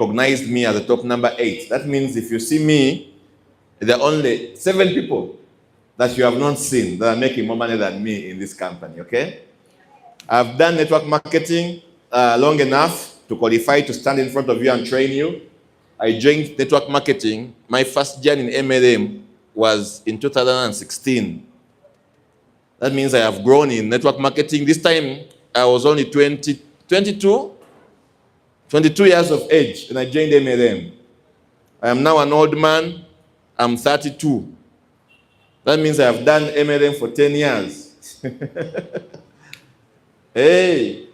recognized me as the top number 8. That means if you see me, there are only 7 people that you have not seen that are making more money than me in this company, okay? I've done network marketing long enough to qualify to stand in front of you and train you. I joined network marketing. My first journey in MLM was in 2016. That means I have grown in network marketing. This time, I was only 22 years of age when I joined MLM. I am now an old man. I'm 32. That means I have done MLM for 10 years. Hey.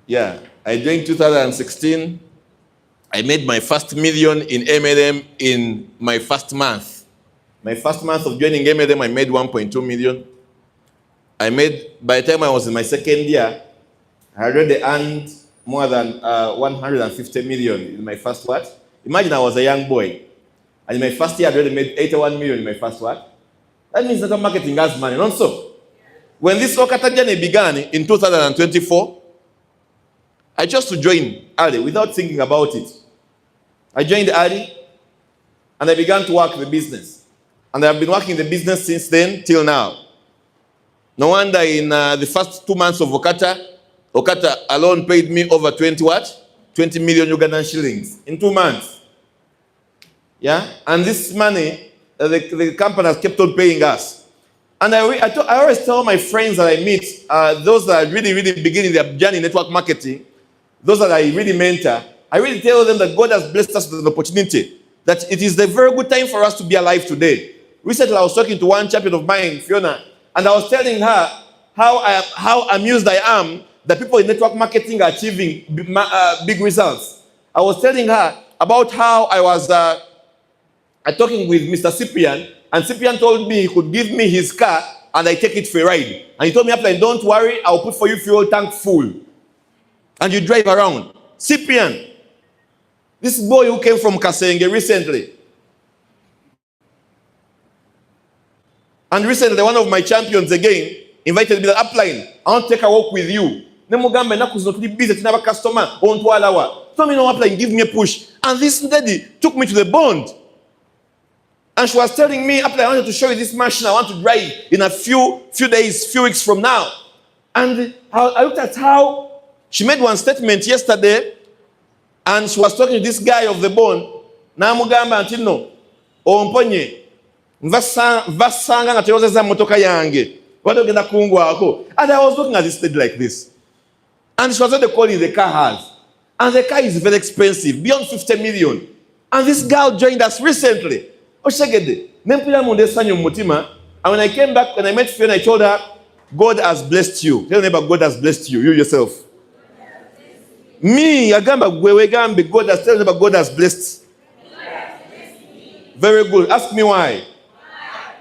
Yeah, I joined 2016. I made my first million in MLM in my first month. My first month of joining MLM, I made 1.2 million. By the time I was in my second year, I already earned more than 150 million in my first what? Imagine I was a young boy. And in my first year, I already made 81 million in my first what? That means network marketing has money, not so. When this OQATA journey began in 2024, I chose to join early without thinking about it. I joined early and I began to work the business. And I've been working the business since then till now. No wonder in the first 2 months of OQATA alone paid me over 20 million Ugandan shillings in 2 months. Yeah? And this money, the company has kept on paying us. And I always tell my friends that I meet, those that are really, really beginning their journey in network marketing, those that I really mentor, I really tell them that God has blessed us with an opportunity, that it is the very good time for us to be alive today. Recently, I was talking to one champion of mine, Fiona, and I was telling her how amused I am that people in network marketing are achieving big results. I was telling her about how I was talking with Mr. Cyprian, and Cyprian told me he could give me his car and I take it for a ride. And he told me, after, don't worry, I'll put for you fuel tank full. And you drive around. Cyprian, this boy who came from Kasenge recently. And recently, one of my champions again invited me to the upline. I want to take a walk with you. Nemugambe nakuzi not busy to never customer. Told me no upline, give me a push. And this lady took me to the bond. And she was telling me, I wanted to show you this machine I want to drive in a few days, few weeks from now. And I looked at how she made one statement yesterday, and she was talking to this guy of the bond. Na mugamba until no. Omponye. Vasanga ngateroza motoka yange. Wadogenda kungwa ako. And I was looking at this lady like this. And she was at the calling the car has. And the car is very expensive, beyond 50 million. And this girl joined us recently. And when I came back, when I met Fiona, I told her, God has blessed you. Tell me about God has blessed you, you yourself. Me, God has told me about God has blessed. Very good. Ask me why.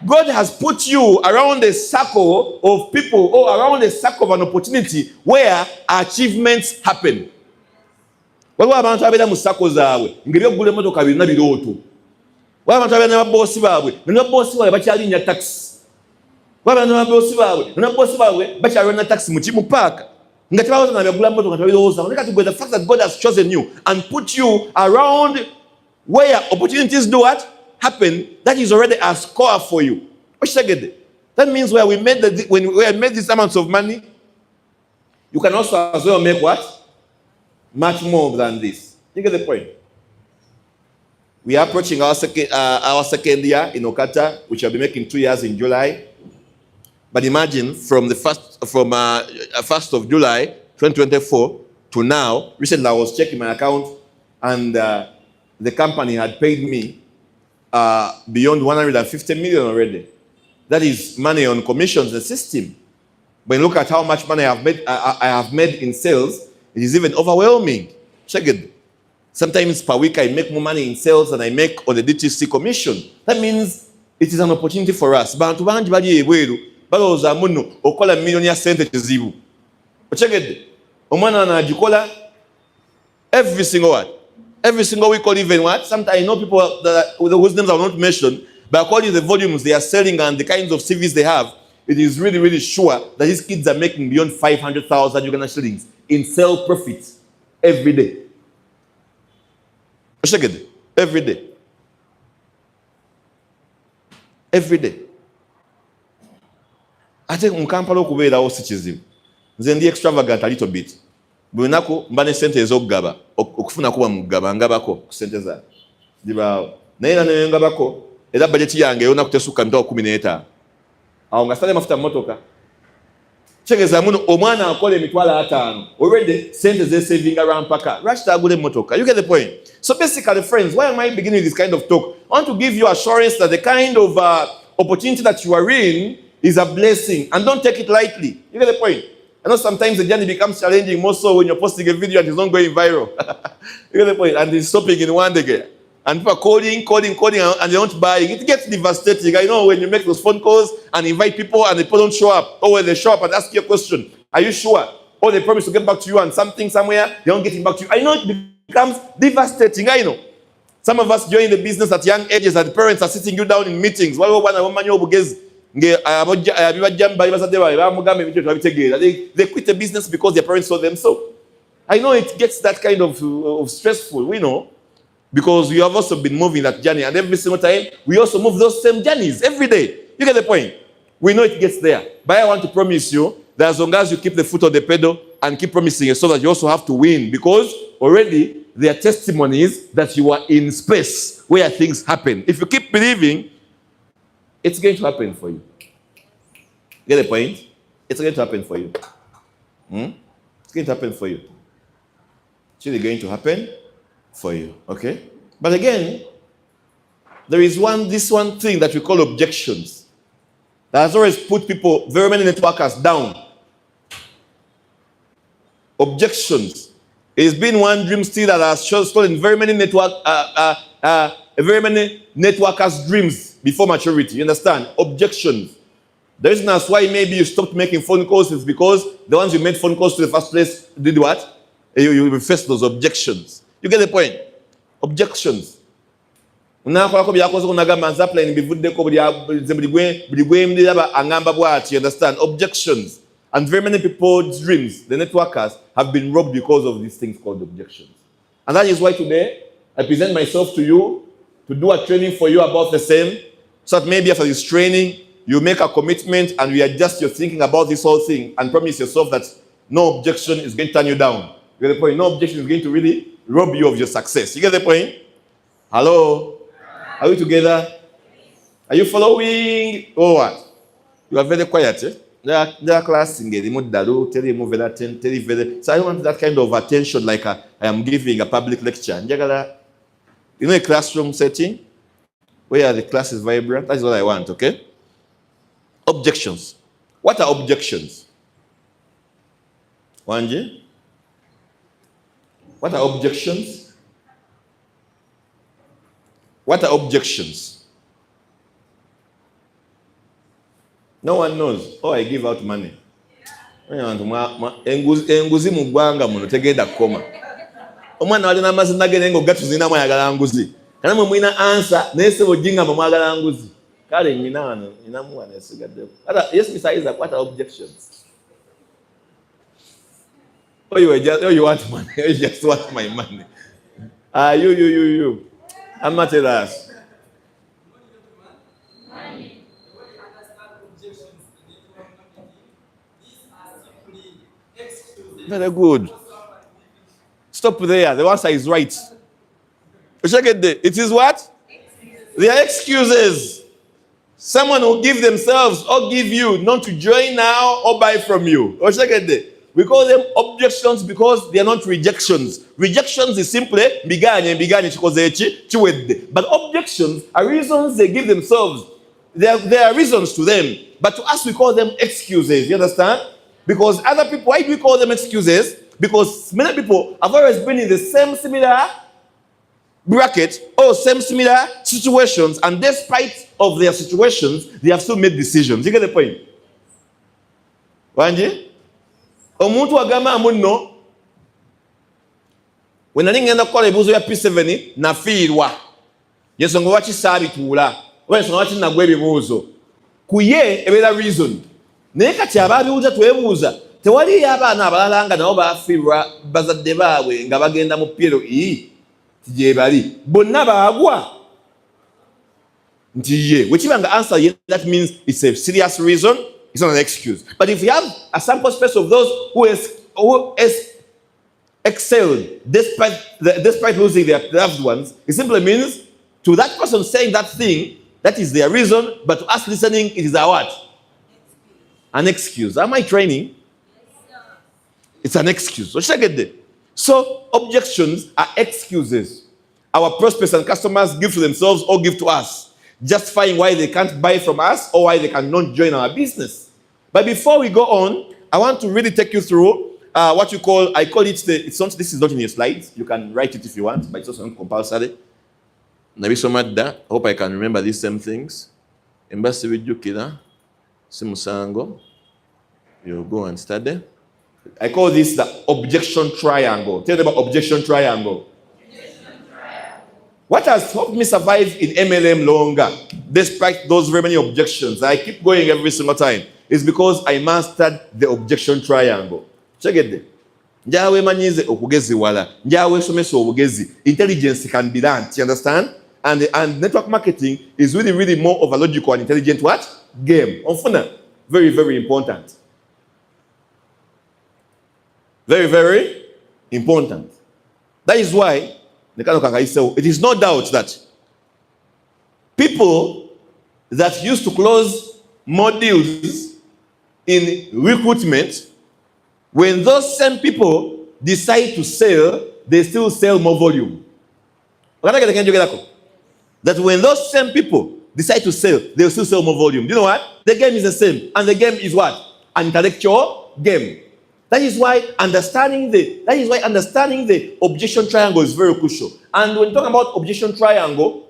God has put you around a circle of people or around a circle of an opportunity where achievements happen. Abantu abana bosi baabwe nina bosi baabwe bakyalinya taxi babana bosi baabwe nina bosi baabwe bakyalina taxi mu park nga tebawoza na byagula moto nga tebayoza oneka to the fact that God has chosen you and put you around where opportunities do what happen, that is already a score for you. That means when we made these amounts of money, you can also as well make what much more than this. You get the point? We are approaching our second year in OQATA, which will be making 2 years in July. But imagine from 1st of July 2024 to now. Recently, I was checking my account, and the company had paid me beyond 150 million already. That is money on commissions, the system. When you look at how much money I have made in sales, it is even overwhelming. Check it. Sometimes per week I make more money in sales than I make on the DTC commission. That means it is an opportunity for us. Bantu banji bali ebweru baloza muno okola millionaire sente kizibu. Check it. Omwana anajikola every single week or even what? Sometimes I know people whose names I will not mention, but according to the volumes they are selling and the kinds of CVs they have, it is really, really sure that these kids are making beyond 500,000 Ugandan shillings in sale profits every day. Every day. Every day. I think Mukampala okubeerawo si kizibu. Nze ndi extravagant a little bit. Buli lunaku mba ne sente ez'okugaba, okufuna kuba mu kugaba ngabako ku sente zange. Zibaawo. Naye era ne ngabako era budget yange ey'olunaku tesukka mitwalo 15. Awo nga sale mafuta mmotoka. Kitegeeza muno omwana akola emitwalo 5. Already sente zeesavinga lwampaka. Lwaki taagula emmotoka? You get the point? So basically, friends, why am I beginning this kind of talk? I want to give you assurance that the kind of opportunity that you are in is a blessing, and don't take it lightly. You get the point? I know sometimes the journey becomes challenging, more so when you're posting a video and it's not going viral. You get the point? And it's stopping in one day. And people are calling, and they don't buy. It gets devastating. I know when you make those phone calls and invite people and the people don't show up, or when they show up and ask you a question, are you sure? Or they promise to get back to you and something somewhere, they don't get back to you. I know it becomes devastating. I know. Some of us join the business at young ages and parents are sitting you down in meetings. They quit the business because their parents told them so. I know it gets that kind of stressful, we know, because we have also been moving that journey, and every single time we also move those same journeys every day. You get the point? We know it gets there, but I want to promise you that as long as you keep the foot on the pedal and keep promising yourself that you also have to win, because already there are testimonies that you are in space where things happen. If you keep believing, it's going to happen for you. Get the point? It's going to happen for you. It's going to happen for you. It's really going to happen for you. Okay? But again, there is this one thing that we call objections that has always put people, very many networkers, down. Objections. It's been one dream still that has stolen very many networkers' dreams before maturity. You understand? Objections. The reason that's why maybe you stopped making phone calls is because the ones you made phone calls to the first place did what? You faced those objections. You get the point? Objections. You understand? Objections. And very many people's dreams, the networkers, have been robbed because of these things called objections. And that is why today I present myself to you to do a training for you about the same, so that maybe after this training, you make a commitment and you adjust your thinking about this whole thing and promise yourself that no objection is going to turn you down. You get the point? No objection is going to really rob you of your success. You get the point? Hello? Are we together? Are you following? Or what? You are very quiet, eh? They are classing it. So I don't want that kind of attention like I am giving a public lecture. You know a classroom setting where the class is vibrant? That's what I want, okay? Objections. What are objections? Wanji? What are objections? What are objections? No one knows. Oh, I give out money. Enguzi mugwanga muno tegenda koma. Omwana wali namazina gene ngo gatuzina mwayagala nguzi. Kana mwe mwina answer nese bojinga mwagala nguzi. Kale nyina wano nyinamu wana esigadde. Ata yes Mr. What are objections? Oh you want money. You just want my money. You. I'm not a us. Very good. Stop there. The answer is right. It is what? They are excuses. Someone will give themselves or give you not to join now or buy from you. We call them objections because they are not rejections. Rejections is simply biganye but objections are reasons they give themselves. There are reasons to them. But to us we call them excuses. You understand? Because other people, why do we call them excuses? Because many people have always been in the same similar bracket or same similar situations, and despite of their situations, they have still made decisions. You get the point? Wanji? Omuntu agama amuno when I ngenda kukola ebuzo ya P7 nafiirwa yensonga wachi sabituula wensonga wachi nagwe ebibuuzo kuye ebera reason naye kati ababibuuza twebuuza tewali abaana abalala nga nabo bafiirwa bazadde baabwe nga bagenda mu pyero tijebali bonna baagwa nti ye wekibanga answer ye, that means it's a serious reason, it's not an excuse. But if you have a sample space of those who excelled despite losing their loved ones, it simply means to that person saying that thing, that is their reason, but to us listening, it is a what? An excuse. Am I training? It's an excuse. So check it there. So objections are excuses our prospects and customers give to themselves or give to us, justifying why they can't buy from us or why they cannot join our business. But before we go on, I want to really take you through what you call, I call it this is not in your slides. You can write it if you want, but it's also not compulsory. Nabi Somadda, hope I can remember these same things. Embassy Vijukira, Simusango, you go and study. I call this the objection triangle. Tell them about objection triangle. What has helped me survive in MLM longer, despite those very many objections, I keep going every single time, is because I mastered the objection triangle. Check it there. Njawe manyize okugezi wala. Njawe somesa obugezi. Intelligence can be learned. You understand? And network marketing is really, really more of a logical and intelligent what? Game. Ofuna. Very, very important. Very, very important. That is why it is no doubt that people that used to close more deals in recruitment, when those same people decide to sell, they still sell more volume. That when those same people decide to sell, they'll still sell more volume. You know what? The game is the same. And the game is what? An intellectual game. That is why understanding the objection triangle is very crucial. And when you talk about objection triangle,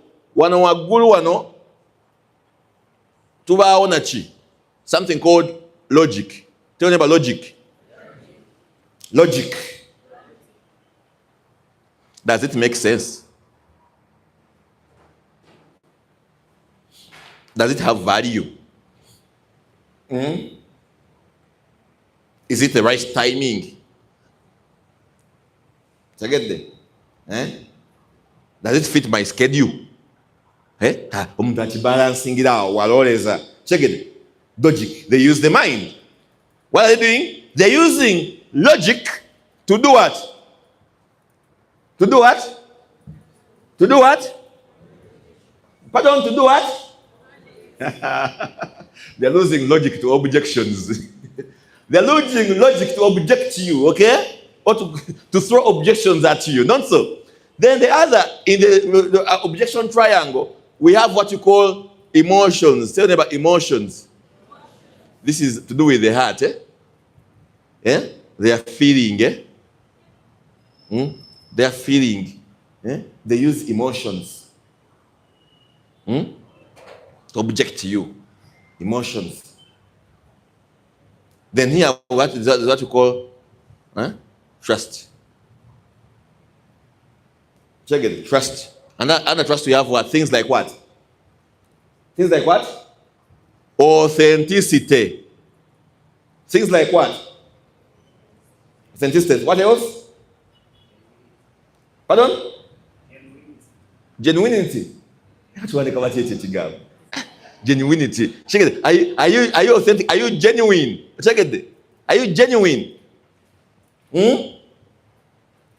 something called logic. Tell me about logic. Logic. Does it make sense? Does it have value? Is it the right timing? So get there. Does it fit my schedule? Balancing it out. Check it. Logic. They use the mind. What are they doing? They're using logic to do what? To do what? To do what? Pardon, to do what? They're losing logic to objections. They're losing logic to object to you, okay? Or to throw objections at you, not so. Then the other, in the objection triangle, we have what you call emotions. Tell me about emotions. This is to do with the heart, eh? Yeah? They are feeling, eh? They are feeling. Eh? They use emotions. To object to you. Emotions. Then here, what is what you call trust. Check it, trust. And under trust, we have what? Things like what? Things like what? Authenticity. Things like what? Authenticity. What else? Pardon? Genuinity. Genuinity. Check it. Are you authentic? Are you genuine? Check it. Are you genuine?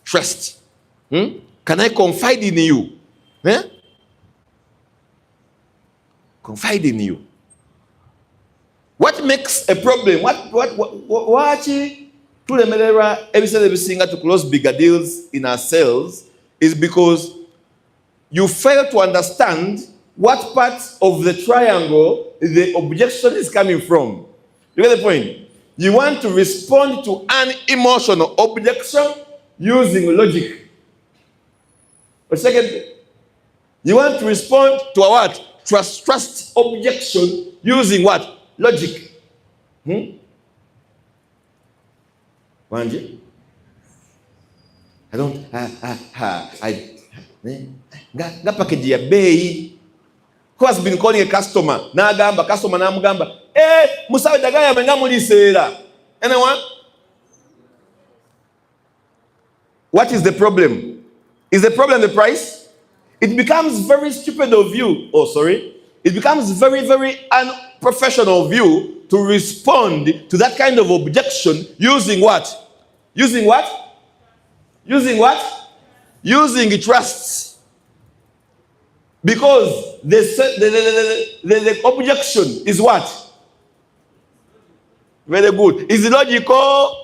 Trust. Can I confide in you? Confide in you. What makes a problem? What everything to close bigger deals in our sales is because you fail to understand what part of the triangle the objection is coming from. You get the point? You want to respond to an emotional objection using logic. But second, you want to respond to a what? Trust objection using what? Logic. Wanji? I don't package ya bei. Who has been calling a customer? Nagamba, customer namugamba. Musawe dagaya menga mulisera. Anyone? What is the problem? Is the problem the price? It becomes very stupid of you. Oh, sorry. It becomes very, very unprofessional of you to respond to that kind of objection using what? Using what? Using what? Using trust. Because the objection is what? Very good. Is logical?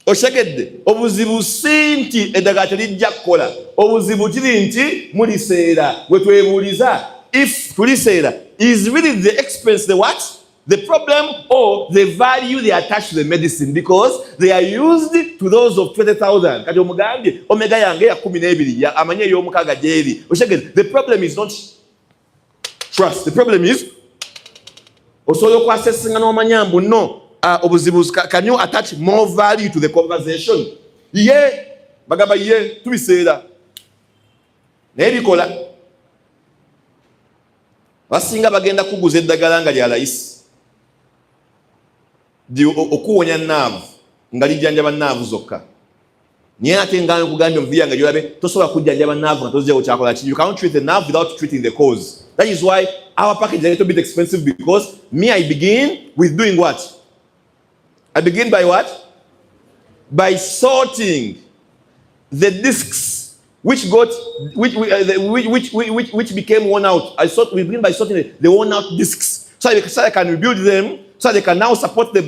Oshegedde obuzibu sinti eddagala telijja kukola. Obuzibu kiri nti muliseera bwe twebuuliza if tuliseera is really the expense the what? The problem or the value they attach to the medicine, because they are used to those of 20,000. Kati omugambye omega yange ya 12 amanye ey'omukaaga gyeri. Oshegedde, the problem is not trust. The problem is osobola okwasesinga n'omanya mbu no. Can you attach more value to the conversation? Yeah, bagamba yeah, tubiseera. Naye bikola. Basinga bagenda kuguza eddagala nga lya layisi. Okuwonya naavu nga lijjanjaba naavu zokka. Naye ate nga nkugambye omuvi yange gyolabe tosobola kujjanjaba naavu nga tozzeewo kyakola ki. You can't treat the nerve without treating the cause. That is why our package is a little bit expensive, because me, I begin with doing what? I begin by what? By sorting the discs which became worn out. We begin by sorting the worn out discs, so I can rebuild them, so they can now support the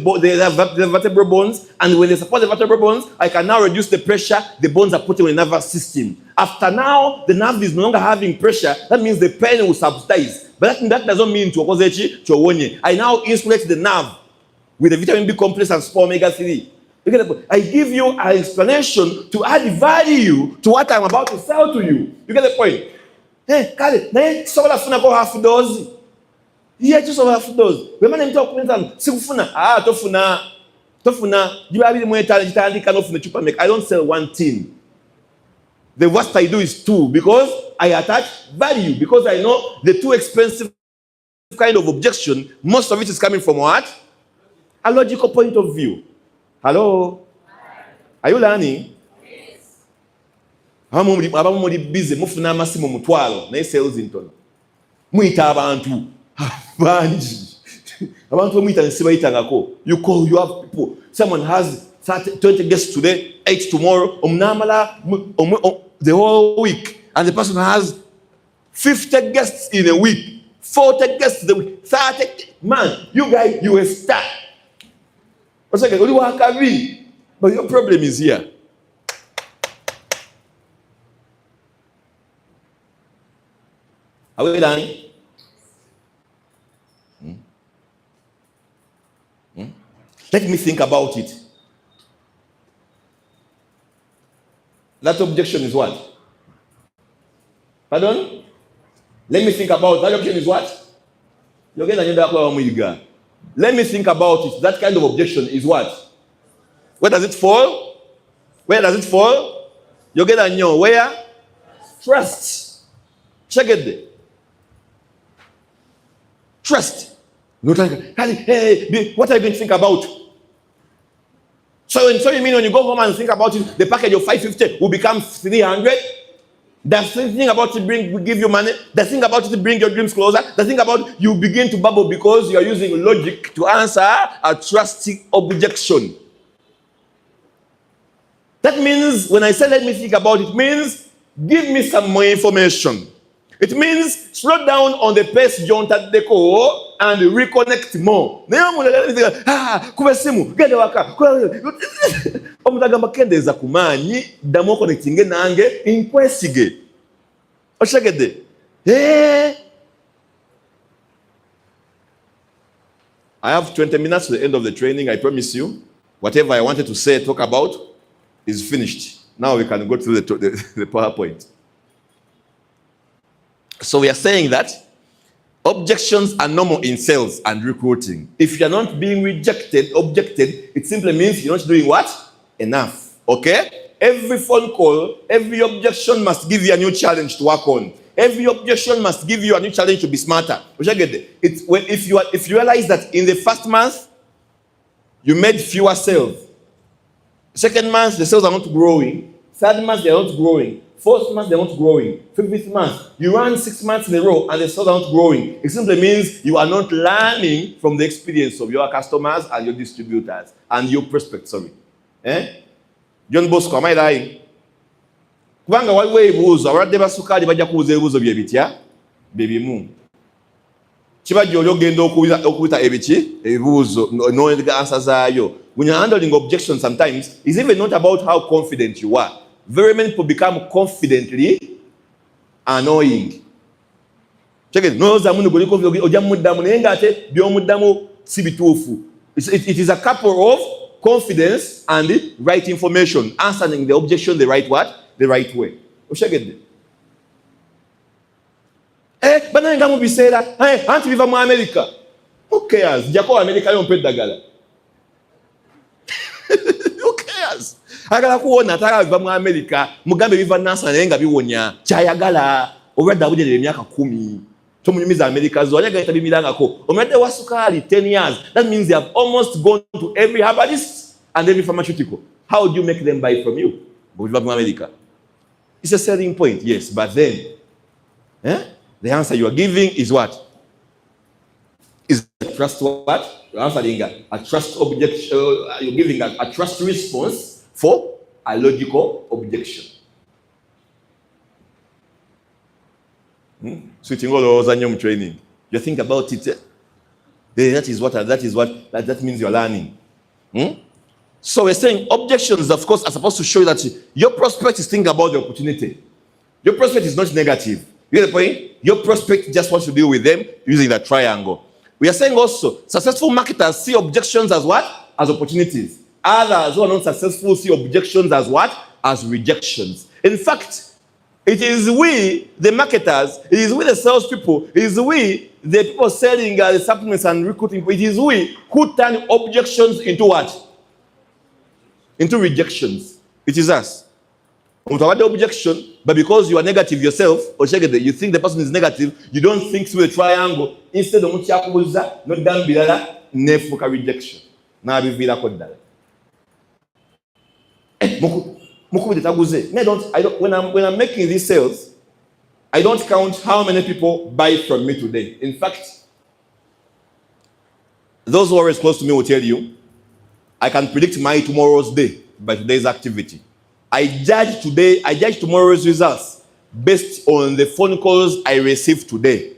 vertebral bones. And when they support the vertebral bones, I can now reduce the pressure the bones are putting on the nervous system. After now, the nerve is no longer having pressure. That means the pain will subside. But that doesn't mean to I now insulate the nerve with the vitamin B complex and spore omega-3. I give you an explanation to add value to what I'm about to sell to you. You get the point? Hey, Kale, naye sobola funa ko half dose. Yeah, just over half dose. We man mtoko kwenzana, sikufuna. Tofuna. Jiba bili mweta jitandika no funa chupa make. I don't sell one tin. The worst I do is two, because I attach value, because I know the too expensive kind of objection, most of it is coming from what? A logical point of view. Hello? Are you learning? Yes. Abamu muri busy mufuna amasimu mutwalo na sales intono. Muita abantu banji. Abantu muita nsiba itangako. You have people. Someone has 20 guests today, 8 tomorrow, the whole week, and the person has 50 guests in a week, 40 guests in a week, 30. Man, you guys, you will start. But your problem is here. Are we done? Let me think about it. That objection is what? Pardon? Let me think about that objection is what? Let me think about it. That kind of objection is what? Where does it fall? Where does it fall? You get a new where? Trust. Check it there. Trust. Hey, what are you going to think about? So you mean when you go home and think about it, the package of 550 will become 300? The thing about it will give you money. The thing about it bring your dreams closer. The thing about you begin to bubble because you are using logic to answer a trusting objection. That means when I say let me think about it, means give me some more information. It means slow down on the pace jaunt at the core and reconnect more. Omutagamba kendeza kumanyi damo connecting nange inkwesige. Oshagede. I have 20 minutes to the end of the training. I promise you, whatever I wanted to say, talk about, is finished. Now we can go to the PowerPoint. So we are saying that objections are normal in sales and recruiting. If you're not being objected, it simply means you're not doing what? Enough. Okay? Every phone call, every objection must give you a new challenge to work on. Every objection must give you a new challenge to be smarter. If you realize that in the first month, you made fewer sales, Second month, the sales are not growing. Third month, they are not growing. Fourth month, they're not growing. Fifth month, you run 6 months in a row and the sales are not growing. It simply means you are not learning from the experience of your customers and your distributors and your prospects. Sorry. John Bosco, am I lying? Kubanga waliwo ebibuuzo abalwadde ba sukaali bajja kubuuza ebibuuzo bye bitya bibimu kibajja oli ogenda okuyita ebiki ebibuuzo n'olega ansa zaayo. When you're handling objections sometimes, it's even not about how confident you are. Very many people become confidently annoying. Check it. No, it is a couple of confidence and right information, answering the objection the right way. Check it. Bananga mu biseera, anti biva mu America. Who cares? Jako America yo mpedagala. Who cares? Agala kuona ataka biva mu America, mugambe biva nasa naye nga biwonya. Kyayagala obadde abujere emyaka 10. Tomunyumiza America zo yaga itabimirangako. Omedde wa sukali 10 years. That means they have almost gone to every herbalist and every pharmaceutical. How do you make them buy from you? Biva mu America. It's a selling point, yes, but then the answer you are giving is what? Is a trust what? You're answering a trust objection. You're giving a trust response for a logical objection. Switching all over on training. You think about it. That means you're learning. So we're saying objections, of course, are supposed to show that your prospect is thinking about the opportunity. Your prospect is not negative. You get the point? Your prospect just wants to deal with them using that triangle. We are saying also, successful marketers see objections as what? As opportunities. Others who are not successful see objections as what? As rejections. In fact, it is we, the marketers, it is we, the salespeople, it is we, the people selling the supplements and recruiting, it is we who turn objections into what? Into rejections. It is us. Without the objection, but because you are negative yourself, or you think the person is negative, you don't think through the triangle. Instead of muchakubuza, not done bilala, nefuka rejection. Na bivira kodala. When I'm making these sales, I don't count how many people buy from me today. In fact, those who are close to me will tell you, I can predict my tomorrow's day by today's activity. I judge tomorrow's results based on the phone calls I received today.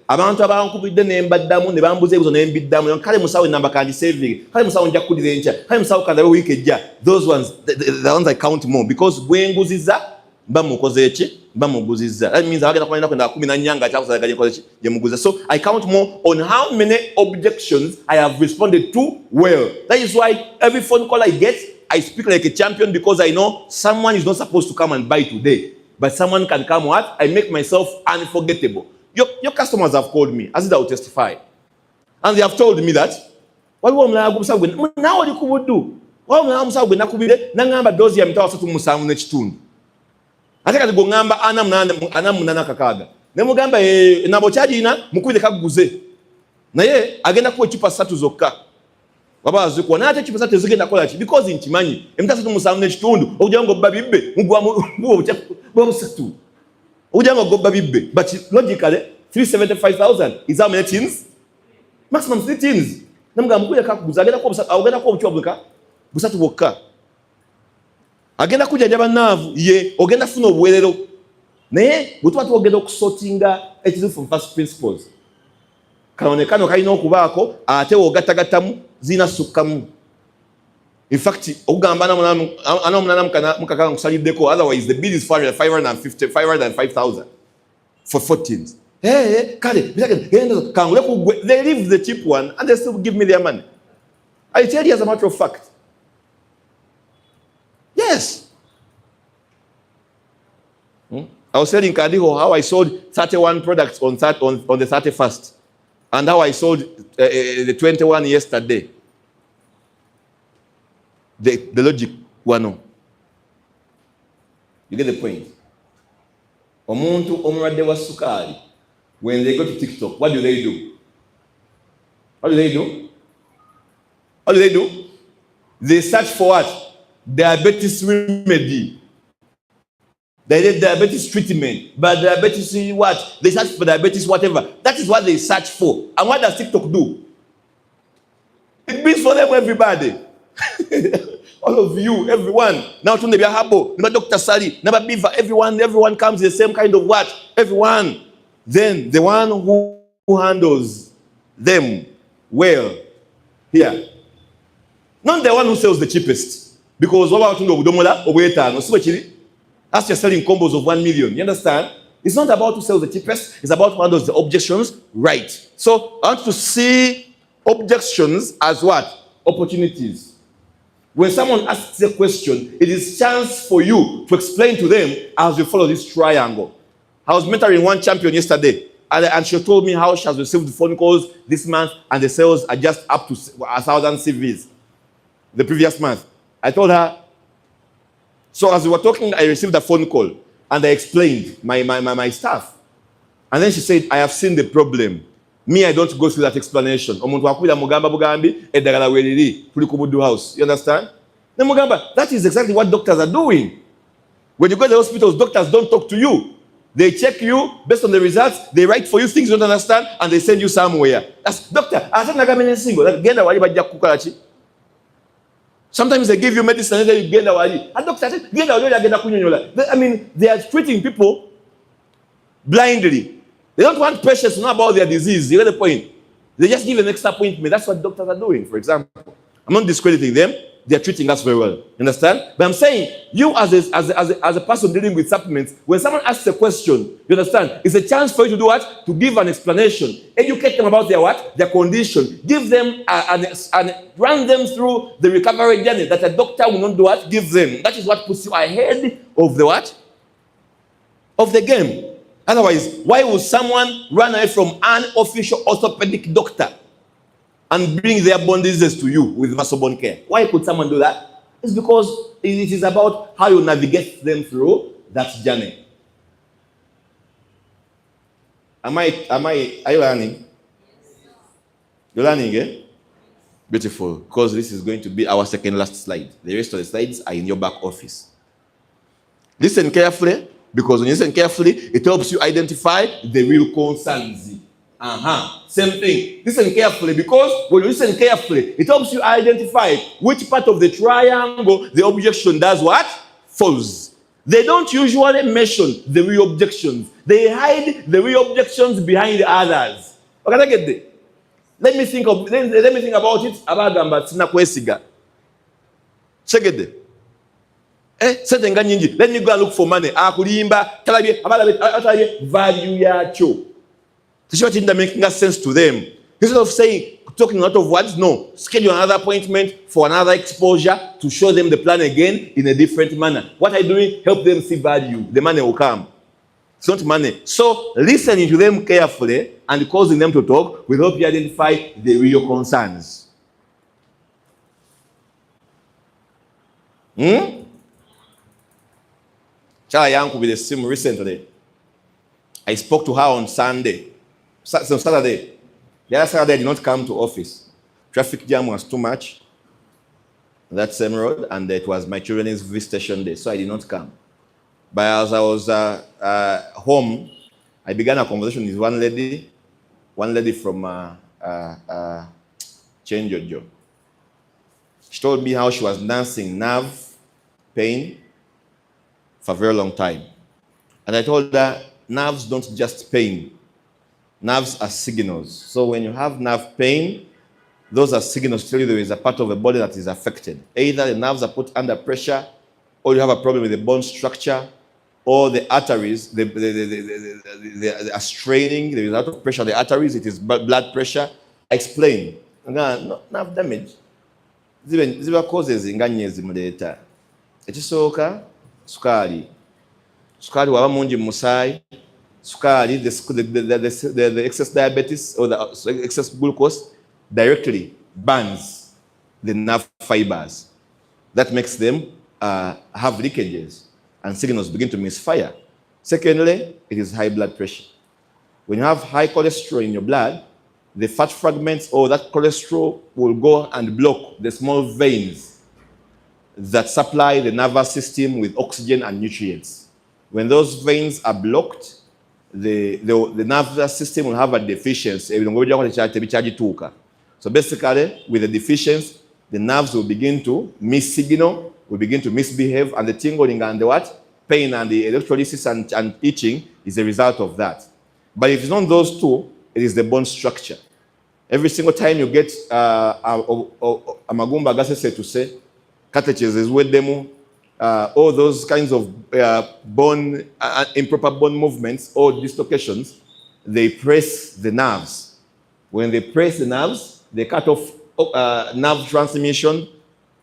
Abantu abankubidde nembaddamu ne bambuza ebizo nembiddamu kale musawo namba kandi saving kale musawo nja kudira encha kale musawo kandabe week ejja. Those ones the ones I count more because bwenguziza bamukoze eki bamuguziza. That means abagenda kwenda 10 nyanga kyakusalaga yekoze eki yemuguza. So I count more on how many objections I have responded to well. That is why every phone call I get, I speak like a champion because I know someone is not supposed to come and buy today, but someone can come what? I make myself unforgettable. Your customers have called me, as I will testify. And they have told me that, what will I do? Now what you do? What will I do? Nangamba dozi ya mtawa satu musamu nechitundu. Ateka tigo ngamba anamunana kakaga. Nemu gamba nabochaji ina mukuide kaguze. Na ye agenda kuwe chupa satu zoka. Wabazi kwa nate chupa satu zigenda kola chi because inchimanyi emta satu musamu nechitundu ojango babibbe mugwa mu satu. Ujango go bibbe, but logically 375,000 is how many tins? Maximum 3 tins. Namga mkuja kakuguza agenda kwa busatu agenda kwa mchwa bweka busatu bwokka. Agenda kuja jaba navu ye ogenda funa obwerero. Naye butwatu ogenda okusortinga ekiri from first principles. Kaonekano kalina okubaako ate ogatagatamu zina sukkamu. In fact, otherwise the bid is 505,000 for 14s. Hey, they leave the cheap one and they still give me their money. I tell you as a matter of fact. Yes. I was telling Kadiho how I sold 31 products on the 31st and how I sold the 21 yesterday. The logic, one. You get the point? Omuntu omulwadde wa sukali, when they go to TikTok, what do they do? What do they do? What do they do? They search for what? Diabetes remedy. They did diabetes treatment, but diabetes what? They search for diabetes whatever. That is what they search for. And what does TikTok do? It means for them everybody. All of you, everyone. Now to Nebia Habo, never Dr. Sally, never Beaver, everyone comes the same kind of what? Everyone. Then the one who handles them well here. Not the one who sells the cheapest. Because what about Udomola or Weta? As you're selling combos of 1 million. You understand? It's not about who sells the cheapest, it's about who handles the objections right. So I want to see objections as what? Opportunities. When someone asks a question, it is chance for you to explain to them as you follow this triangle. I was mentoring one champion yesterday, and she told me how she has received phone calls this month, and the sales are just up to 1,000 CVs the previous month. I told her, so as we were talking, I received a phone call, and I explained my stuff. And then she said, I have seen the problem. Me, I don't go through that explanation. You understand? That is exactly what doctors are doing. When you go to the hospitals, doctors don't talk to you. They check you based on the results. They write for you things you don't understand, and they send you somewhere. That's doctor. Sometimes they give you medicine and then you get away. And doctor said, I mean, they are treating people blindly. They don't want patients to know about their disease. You get the point? They just give an extra appointment. That's what doctors are doing, for example. I'm not discrediting them. They are treating us very well. You understand? But I'm saying, you as a person dealing with supplements, when someone asks a question, you understand? It's a chance for you to do what? To give an explanation. Educate them about their what? Their condition. Give them and run them through the recovery journey that a doctor will not do what? Give them. That is what puts you ahead of the what? Of the game. Otherwise, why would someone run away from an official orthopedic doctor and bring their bone diseases to you with muscle bone care? Why could someone do that? It's because it is about how you navigate them through that journey. Are you learning? You're learning, eh? Beautiful. Because this is going to be our second last slide. The rest of the slides are in your back office. Listen carefully, because when you listen carefully, it helps you identify the real concerns. Same thing. Listen carefully, because when you listen carefully, it helps you identify which part of the triangle the objection does what? Falls. They don't usually mention the real objections. They hide the real objections behind the others. Okay, I get it. Let me think about it. About Kwesiga. Check it. Let me go and look for money. Value yacho. This is what making sense to them. Instead of talking a lot of words, no. Schedule another appointment for another exposure to show them the plan again in a different manner. What I'm doing, help them see value. The money will come. It's not money. So listening to them carefully and causing them to talk will help you identify the real concerns. Chala yangu with the sim recently. I spoke to her on Saturday. The other Saturday I did not come to office. Traffic jam was too much on that same road, and it was my children's visitation day, so I did not come. But as I was home, I began a conversation with one lady from Chenjojo. She told me how she was nursing nerve pain for a very long time. And I told her, nerves don't just pain. Nerves are signals. So when you have nerve pain, those are signals to tell you there is a part of the body that is affected. Either the nerves are put under pressure, or you have a problem with the bone structure, or the arteries, they are straining, there is a lot of pressure on the arteries, it is blood pressure. I explain. Nerve damage. Ziba causes inganyezi muleta. Ekisooka sukali. Sukali waba mungi musai. Sukali, the excess diabetes or the excess glucose directly burns the nerve fibers. That makes them have leakages and signals begin to misfire. Secondly, it is high blood pressure. When you have high cholesterol in your blood, the fat fragments or that cholesterol will go and block the small veins that supply the nervous system with oxygen and nutrients. When those veins are blocked, the nervous system will have a deficiency. So basically, with the deficiency, the nerves will begin to missignal, will begin to misbehave, and the tingling and the what? Pain and the electrolysis and itching is a result of that. But if it's not those two, it is the bone structure. Every single time you get amagumba gasese to say, catechism with them, all those kinds of bone, improper bone movements or dislocations, they press the nerves. When they press the nerves, they cut off nerve transmission,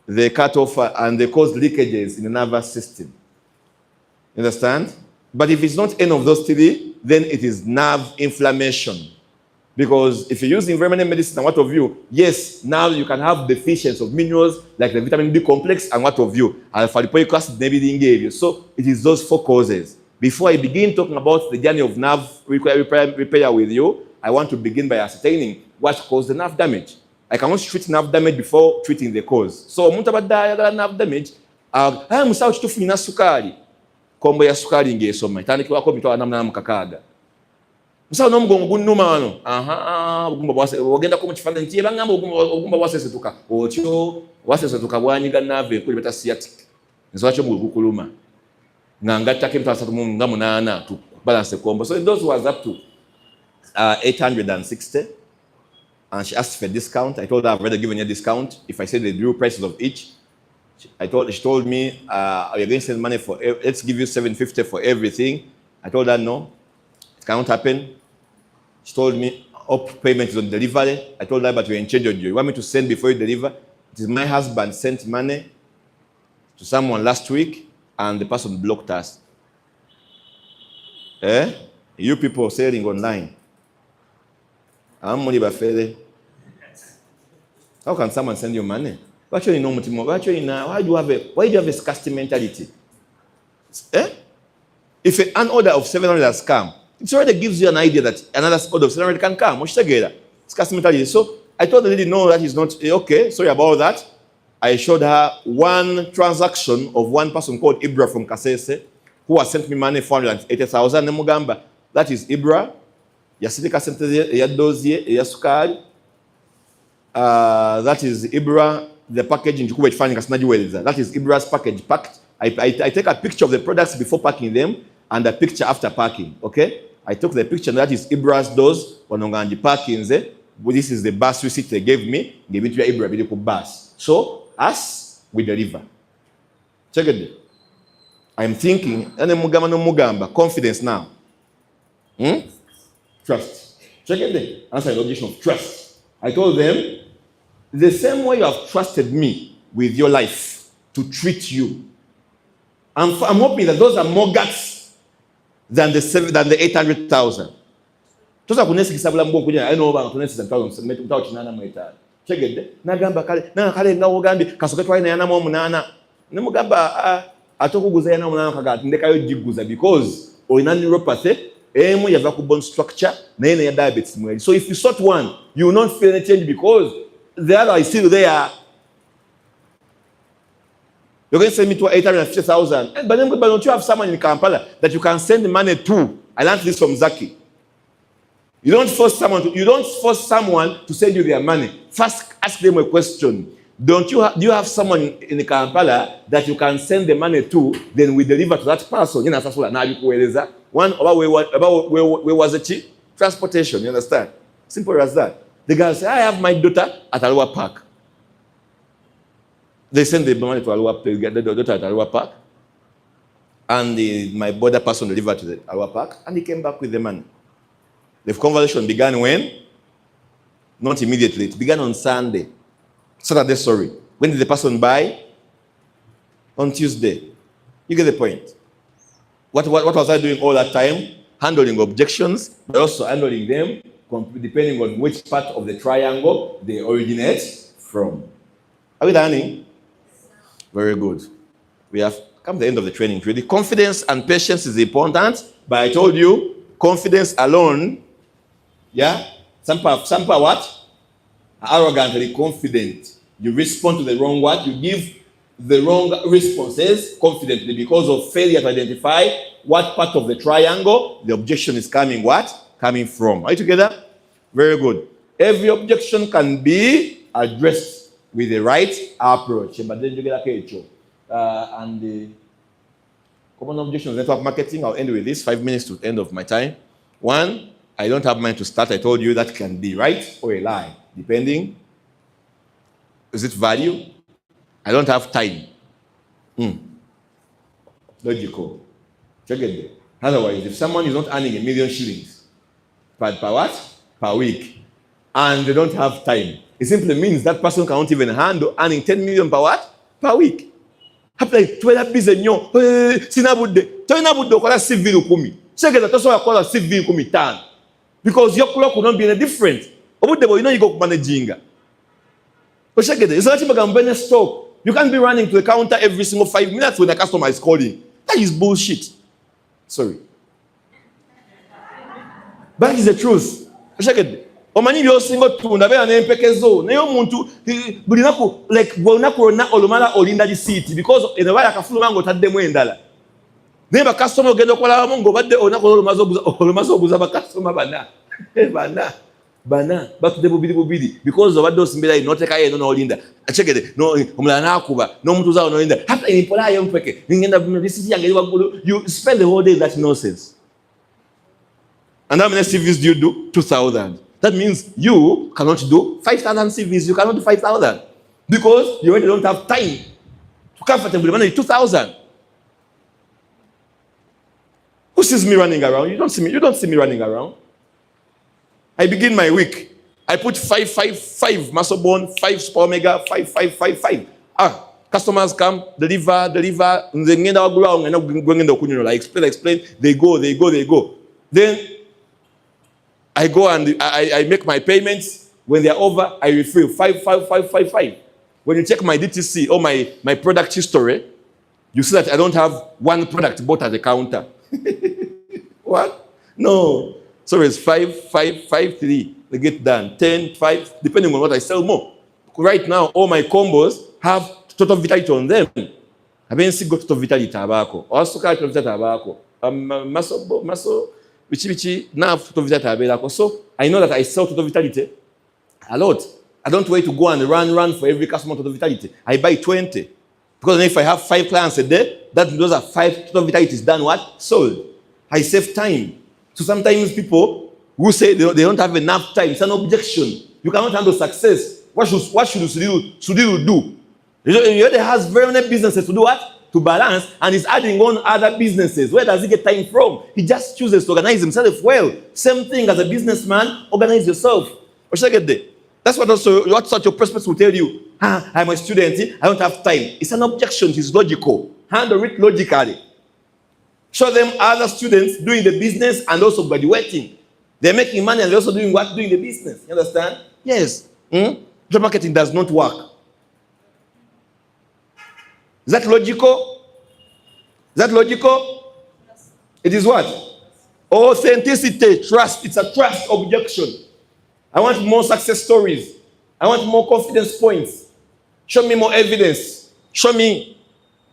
they cut off and they cause leakages in the nervous system. You understand? But if it's not any of those three, then it is nerve inflammation. Because if you use environmental medicine and what of you, yes, now you can have deficiency of minerals like the vitamin B complex and what of you, alpha-lipoic acid maybe didn't give you. So it is those four causes. Before I begin talking about the journey of nerve repair with you, I want to begin by ascertaining what caused the nerve damage. I cannot treat nerve damage before treating the cause. So umuntu abadde ayagala nerve damage, musawo kitufunira sukali. Kombo ya sukali ngeesoma itandikibwako mitwalo namna mukakaaga. Musawo n'omugongo gunnuma wano. Obugumba bwase ogenda ko mu kifaananyi nti bangamba obugumba bwasesetuka. Otyo bwasesetuka bwanyiga nerve enkulu beta sciatic. Nsaba kyo gukuluma. Ngattako emitwalo 3 nga 8 to balance kombo. So those was up to 860. And she asked for a discount. I told her I've already given you a discount. If I said the real prices of each, she told me, you're going to send money for, let's give you $750 for everything. I told her no, it cannot happen. She told me, payment is on delivery. I told her, but we're in change of you. You want me to send before you deliver? It is my husband sent money to someone last week, and the person blocked us. You people selling online. How can someone send you money? Why do you have a scarcity mentality? If an order of 700 has come, it already gives you an idea that another order of 700 can come. Scarcity mentality. So I told the lady, no, that is not okay. Sorry about that. I showed her one transaction of one person called Ibra from Kasese, who has sent me money 480,000 Nemugamba. That is Ibra. Yasirika sente ya dozie ya sukari. That is Ibra, the packaging chikuba chifanyika sinajiweleza. That is Ibra's package packed. I take a picture of the products before packing them and a picture after packing. Okay? I took the picture, and that is Ibra's dose. Wanonganji packing. This is the bus receipt they gave me. Give it to Ibra bidiku bus. So us we deliver. Check it. I'm thinking, mugamba, confidence now. Trust. Check it. Answer the objection of trust. I told them, the same way you have trusted me with your life to treat you, I'm hoping that those are more guts than the 800,000. Toza kunesikisa bula mbongo kuja eno oba kunesikisa 1,000 mtawo chinana mweta. Check it. Nagamba kale nga ogambi kasoke twaina yana mu 8. Nemugamba atokuguza yana mu 8 kagati ndekayo jiguza because olina neuropathy. You have a bone structure, then you have diabetes. So if you sort one, you will not feel any change because the other is still there. You're going to send me to 850,000. But don't you have someone in Kampala that you can send money to? I learned this from Zaki. You don't force someone to send you their money. First, ask them a question. Do you have someone in Kampala that you can send the money to? Then we deliver to that person. You know, one about where was it? Transportation. You understand? Simple as that. The guy said, I have my daughter at Alua Park. They send the money to Alua Park. They get the daughter at Alua Park, and my border person delivered to the Alua Park, and he came back with the money. The conversation began when? Not immediately. It began on Sunday. Saturday, sorry. When did the person buy? On Tuesday. You get the point. What was I doing all that time? Handling objections, but also handling them depending on which part of the triangle they originate from. Are we learning? Very good. We have come to the end of the training. Really, confidence and patience is important, but I told you, confidence alone, some people what? Arrogantly confident. You respond to the wrong word. You give the wrong responses confidently because of failure to identify what part of the triangle the objection is coming from. Are you together? Very good. Every objection can be addressed with the right approach. And the common objections in network marketing, I'll end with this, 5 minutes to the end of my time. One, I don't have money to start. I told you that can be right or a lie, depending. Is it value? I don't have time. Logical. Check it there. Otherwise, if someone is not earning 1 million shillings per what? Per week, and they don't have time, it simply means that person cannot even handle earning 10 million per what? Per week. Happy to that busy nyo. Sinabude. Toinabude okola civil kumi. Check it. That's why I call a civil kumi tan. Because your clock will not be any different. Obude, you know you go managing. But check it. It's not even stop. You can't be running to the counter every single 5 minutes when the customer is calling. That is bullshit. Sorry. But that is the truth. Check it. Omani yo single tu ndabe anempekezo nayo muntu bulinaku like bonako na olumala olinda di city because ene wala kafulu mango taddemu endala neba customer gendo kola mongo badde onako olumazo oguza ba customer bana but de bubidi because of those mbela inoteka ye no olinda achegede no omulana nakuba no muntu zawo no olinda hata impola yo mpeke ngenda this yange you spend the whole day that nonsense. And how many CVs do you do? 2,000. That means you cannot do 5,000 CVs. You cannot do 5,000 because you already don't have time to comfortably manage 2,000. Who sees me running around? You don't see me. You don't see me running around. I begin my week. I put 5 muscle bone, 5 super omega, 5. Customers come, deliver. I explain. They go. Then I go and I make my payments. When they are over, I refill 5. When you check my DTC or my product history, you see that I don't have one product bought at the counter. What? No. So it's 5, 3. They get done. 10, 5, depending on what I sell more. Right now, all my combos have total vitality on them. I mean, see, got total vitality tobacco. Also, got total vitality tobacco. Muscle. Now total vitality. So I know that I sell total vitality a lot. I don't wait to go and run for every customer total vitality. I buy 20. Because if I have 5 clients a day, those are 5 total vitalities done what? Sold. I save time. So sometimes people who say they don't have enough time, it's an objection. You cannot handle success. What should you do? You already has very many businesses to do what? To balance, and he's adding on other businesses. Where does he get time from? He just chooses to organize himself well. Same thing as a businessman, organize yourself. Or should I get there? That's what such your prospects will tell you. I'm a student, I don't have time. It's an objection, it's logical. Handle it logically. Show them other students doing the business and also graduating. They're making money and they're also doing what? Doing the business. You understand? Yes. Job marketing does not work. Is that logical? Yes. It is what? Authenticity, trust. It's a trust objection. I want more success stories. I want more confidence points. Show me more evidence. Show me.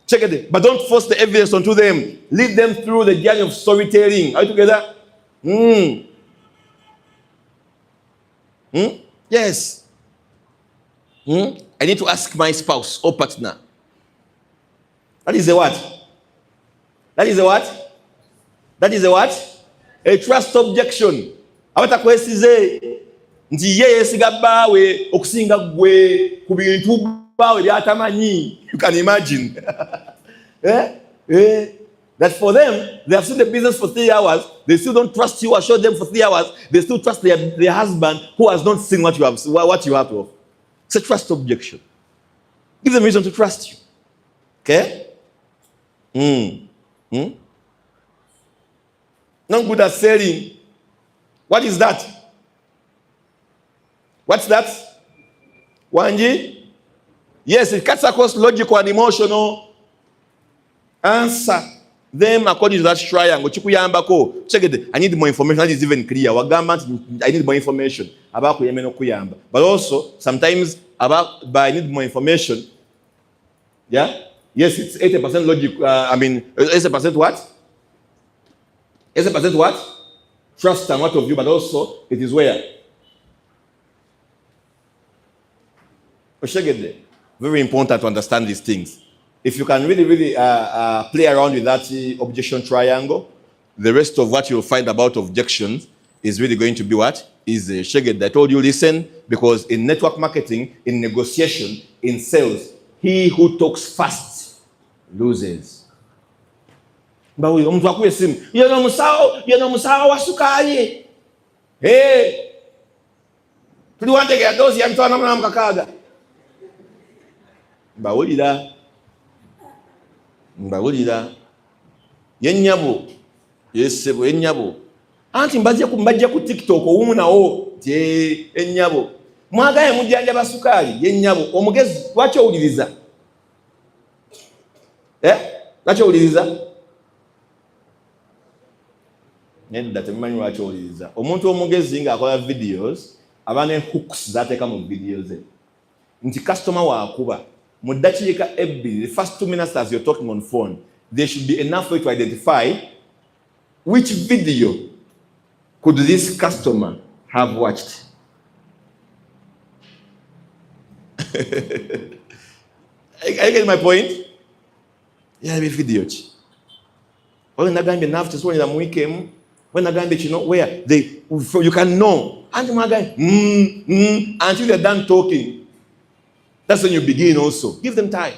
Check it. But don't force the evidence onto them. Lead them through the journey of storytelling. Are you together? Yes. I need to ask my spouse or partner. That is a what? A trust objection. Nti yeye sigabawe okusinga gwe ku bintu bawe byatamanyi. You can imagine. That for them, they have seen the business for 3 hours, they still don't trust you. Assure them for 3 hours, they still trust their husband who has not seen what you have to offer. It's a trust objection. Give them reason to trust you. Okay? Not good at selling. What is that? What's that? Wanji? Yes, it cuts across logical and emotional. Answer them according to that triangle. Check it. I need more information. That is even clear. I need more information about kuyamba. But also, sometimes I need more information. Yeah? Yes, it's 80% logic. 80% what? 80% what? Trust and what of you, but also it is where? Very important to understand these things. If you can really play around with that objection triangle, the rest of what you'll find about objections is really going to be what? Is Sheged. I told you, listen, because in network marketing, in negotiation, in sales, he who talks fast loses. But we you know musao wa sukari. Hey. Tuliwante ya dozi ya mtu namna mkakaga. Mbawulira yennyabo yesebo yennyabo anti mbajja ku TikTok owumunawo je ennyabo mwagaye mujjanja basukali yennyabo omugezi lwaki owuliriza lwaki owuliriza nedda temumanyi lwaki owuliriza omuntu omugezi ng'akola videos abane hooks zateeka mu videos ze nti customer waakuba mu ddakiika ebbiri, the first 2 minutes as you're talking on phone, there should be enough for you to identify which video could this customer have watched. Are you getting my point? Yeah, be video. When Nagambia enough to when I'm weekend, when Nagambia, you know, where you can know. And my guy, until they're done talking. That's when you begin also. Give them time.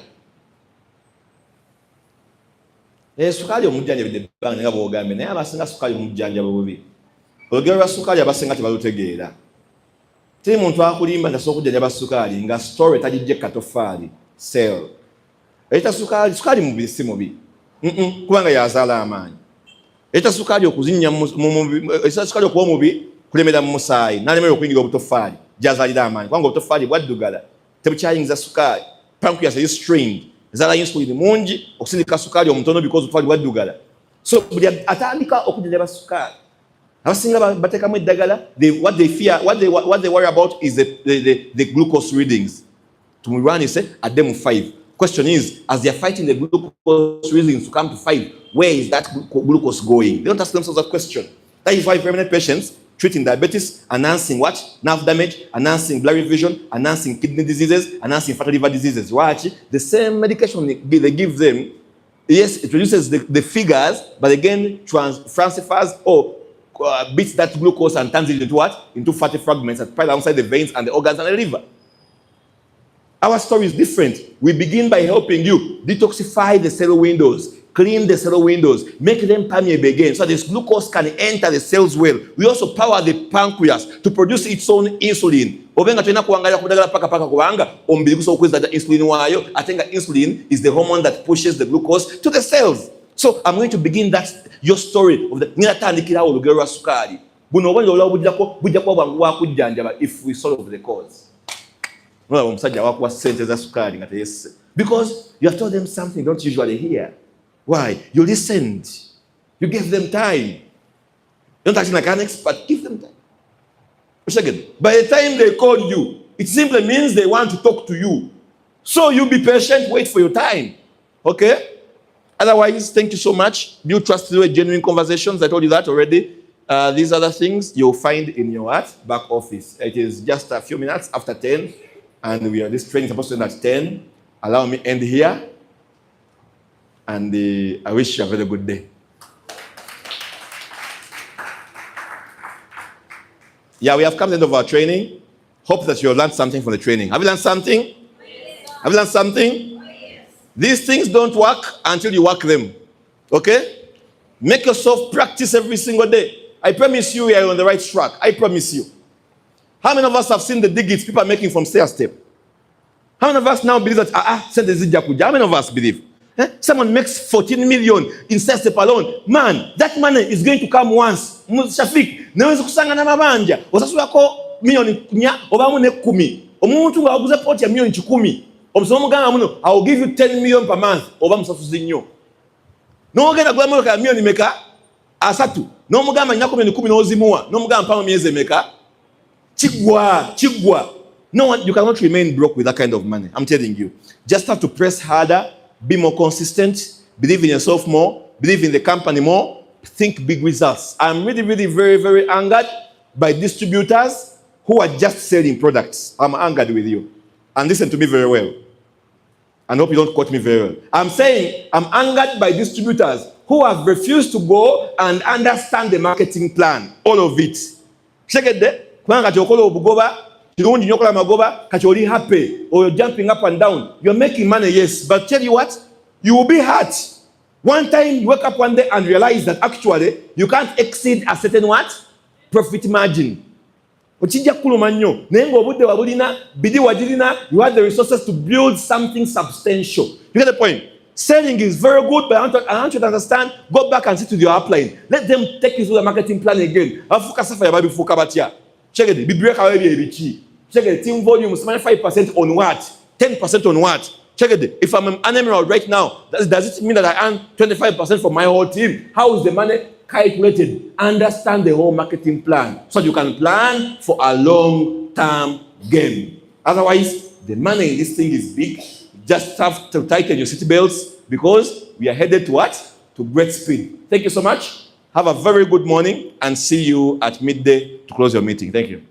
Sukali omujjanja bide banga nga bogambe naye abasinga sukali omujjanja bobubi. Olugero lwa sukali abasinga tebalutegeera. Teri muntu akulimba ndasobola okujjanja basukali nga story tajijje katofaali sell. Eta sukali mubi si mubi. Kubanga yazaala amaanyi. Eta sukali okuzinnya sukali okuba mubi kulemera mu musaayi n'alemera okuyingira obutofaali gyazaalira amaanyi kubanga obutofaali bwaddugala. Tebukyayingiza sukali. Pancreas is strained. Zala insulin mungi okusindika sukali omutono because of bwaddugala. So buli atandika okujjanja basukali. Abasinga bateekamu eddagala, what they fear, what they worry about is the glucose readings. Tumurani say at them 5. Question is, as they are fighting the glucose readings to come to 5, where is that glucose going? They don't ask themselves that question. That is why very many patients treating diabetes, announcing what? Nerve damage, announcing blurry vision, announcing kidney diseases, announcing fatty liver diseases. Watch, the same medication they give them, yes, it reduces the figures, but again, transfers or beats that glucose and turns it into what? Into fatty fragments that pile alongside the veins and the organs and the liver. Our story is different. We begin by helping you detoxify the cell windows, clean the cell windows, make them permeable again so this glucose can enter the cells well. We also power the pancreas to produce its own insulin. Obenga tena kuangalia kudagala paka kubanga omubiri guso okweza that insulin wayo. I think insulin is the hormone that pushes the glucose to the cells. So I'm going to begin your story of the niratandikira olugero lwa sukali. Buno obonyo olwa bujja kwa bwangu wa kujjanjaba if we solve the cause. No, omusajja wakuwa sente za sukali ngate yes. Because you have told them something don't usually hear. Why? You listened. You gave them time. Don't act like an expert. Give them time. Second, by the time they call you, it simply means they want to talk to you. So you be patient, wait for your time. Okay? Otherwise, thank you so much. Build trust through genuine conversations. I told you that already. These other things you'll find in your back office. It is just a few minutes after 10. And this training is supposed to end at 10. Allow me end here. And I wish you a very good day. Yeah, we have come to the end of our training. Hope that you have learned something from the training. Have you learned something? Yes. Have you learned something? Yes. These things don't work until you work them. Okay? Make yourself practice every single day. I promise you are on the right track. I promise you. How many of us have seen the digits people are making from stair step? How many of us now believe that, send the Zijakuja? How many of us believe? Someone makes 14 million in stair step alone. Man, that money is going to come once. Shafik, naweza kusanga na mabanja. Osasubako milioni nya, obamu ne 10. Omuntu nga waguza poti ya milioni 10. Omusomo ganga muno, I will give you 10 million per month. Obamu sasuzi nnyo. No genda gula moka milioni meka asatu. No mugamba nyako milioni 10 n'ozimuwa. No mugamba mpamo myezi meka. Chigwa. No one, you cannot remain broke with that kind of money. I'm telling you. Just have to press harder, be more consistent, believe in yourself more, believe in the company more, think big results. I'm really, really very, very angered by distributors who are just selling products. I'm angered with you. And listen to me very well. I hope you don't quote me very well. I'm saying I'm angered by distributors who have refused to go and understand the marketing plan. All of it. Check it there. Happy or you're jumping up and down. You're making money, yes. But tell you what, you will be hurt. One time you wake up one day and realize that actually you can't exceed a certain what? Profit margin. You have the resources to build something substantial. You get the point? Selling is very good, but I want you to understand, go back and sit with your upline. Let them take you through the marketing plan again. Check it. Check it. Team volume, 5% on what? 10% on what? Check it. If I'm an animal right now, does it mean that I earn 25% for my whole team? How is the money calculated? Understand the whole marketing plan so you can plan for a long-term game. Otherwise, the money in this thing is big. Just have to tighten your seatbelts because we are headed to what? To great speed. Thank you so much. Have a very good morning and see you at midday to close your meeting. Thank you.